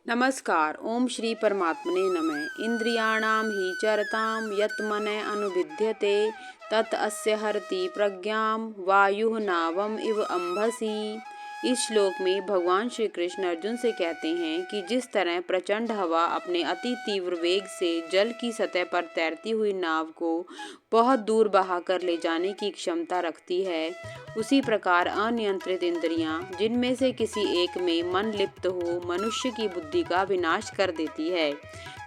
नमस्कार। ओम श्री परमात्मने नमः। इंद्रियाणां हि चरतां यत् मनः अनुविद्यते तत् अस्य हरति प्रज्ञां वायुः नावम इव अंभसी। इस श्लोक में भगवान श्री कृष्ण अर्जुन से कहते हैं कि जिस तरह प्रचंड हवा अपने अति तीव्र वेग से जल की सतह पर तैरती हुई नाव को बहुत दूर बहा कर ले जाने की क्षमता रखती है, उसी प्रकार अनियंत्रित इंद्रियां, जिनमें से किसी एक में मन लिप्त हो, मनुष्य की बुद्धि का विनाश कर देती है।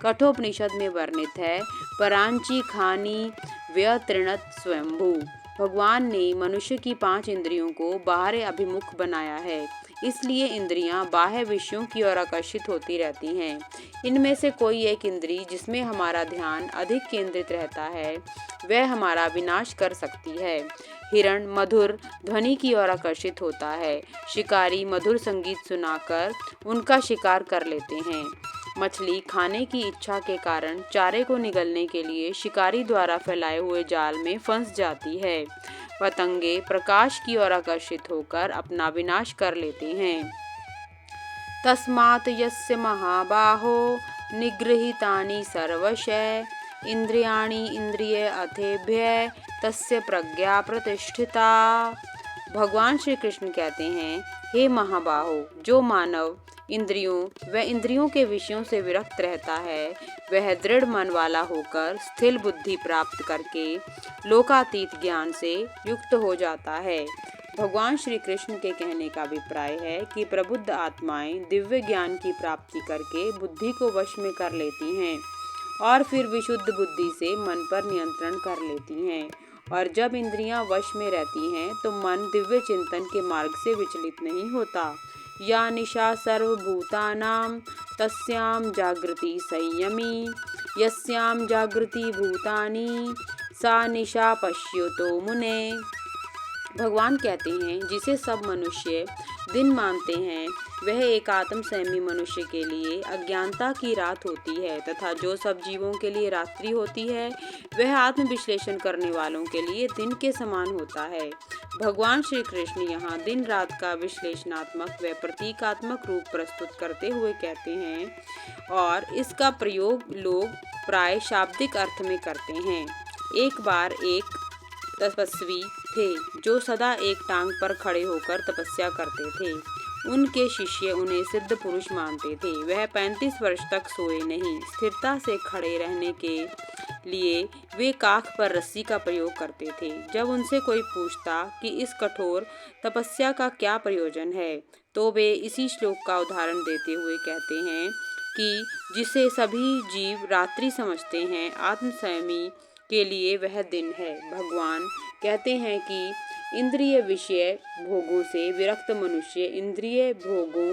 कठोपनिषद में वर्णित है, परांची खानी व्यतृणत स्वयंभू। भगवान ने मनुष्य की 5 इंद्रियों को बाहर अभिमुख बनाया है, इसलिए इंद्रियां बाह्य विषयों की ओर आकर्षित होती रहती हैं। इनमें से कोई एक इंद्री जिसमें हमारा ध्यान अधिक केंद्रित रहता है, वह हमारा विनाश कर सकती है। हिरण मधुर ध्वनि की ओर आकर्षित होता है। शिकारी मधुर संगीत सुनाकर उनका शिकार कर लेते हैं। मछली खाने की इच्छा के कारण चारे को निगलने के लिए शिकारी द्वारा फैलाए हुए जाल में फंस जाती है। पतंगे प्रकाश की ओर आकर्षित होकर अपना विनाश कर लेते हैं। तस्मात् यस्य महाबाहो निगृहीतानि सर्वशः इंद्रियाणि इंद्रिय अथेभ्य तस्य प्रज्ञा प्रतिष्ठिता। भगवान श्री कृष्ण कहते हैं, हे महाबाहो, जो मानव इंद्रियों व इंद्रियों के विषयों से विरक्त रहता है, वह दृढ़ मन वाला होकर स्थिर बुद्धि प्राप्त करके लोकातीत ज्ञान से युक्त हो जाता है। भगवान श्री कृष्ण के कहने का अभिप्राय है कि प्रबुद्ध आत्माएं दिव्य ज्ञान की प्राप्ति करके बुद्धि को वश में कर लेती हैं और फिर विशुद्ध बुद्धि से मन पर नियंत्रण कर लेती हैं। और जब इंद्रियां वश में रहती हैं तो मन दिव्य चिंतन के मार्ग से विचलित नहीं होता। या निशा सर्वभूतानां तस्यां जागृति संयमी यस्यां जागृति भूतानि सा निशा पश्यतो मुने। भगवान कहते हैं, जिसे सब मनुष्य दिन मानते हैं, वह एक आत्म संयमी मनुष्य के लिए अज्ञानता की रात होती है, तथा जो सब जीवों के लिए रात्रि होती है, वह आत्म विश्लेषण करने वालों के लिए दिन के समान होता है। भगवान श्री कृष्ण यहाँ दिन रात का विश्लेषणात्मक व प्रतीकात्मक रूप प्रस्तुत करते हुए कहते हैं, और इसका प्रयोग लोग प्राय शाब्दिक अर्थ में करते हैं। एक बार एक तपस्वी थे जो सदा एक टांग पर खड़े होकर तपस्या करते थे। उनके शिष्य उन्हें सिद्ध पुरुष मानते थे। वह 35 वर्ष तक सोए नहीं। स्थिरता से खड़े रहने के लिए वे काख पर रस्सी का प्रयोग करते थे। जब उनसे कोई पूछता कि इस कठोर तपस्या का क्या प्रयोजन है, तो वे इसी श्लोक का उदाहरण देते हुए कहते हैं कि जिसे सभी जीव रात्रि समझते हैं, आत्म संयमी के लिए वह दिन है। भगवान कहते हैं कि इंद्रिय विषय भोगों से विरक्त मनुष्य इंद्रिय भोगों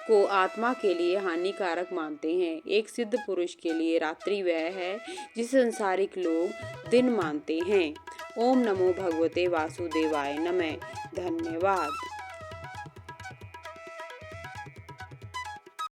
को आत्मा के लिए हानिकारक मानते हैं। एक सिद्ध पुरुष के लिए रात्रि वह है जिसे संसारिक लोग दिन मानते हैं। ओम नमो भगवते वासुदेवाय नमः। धन्यवाद।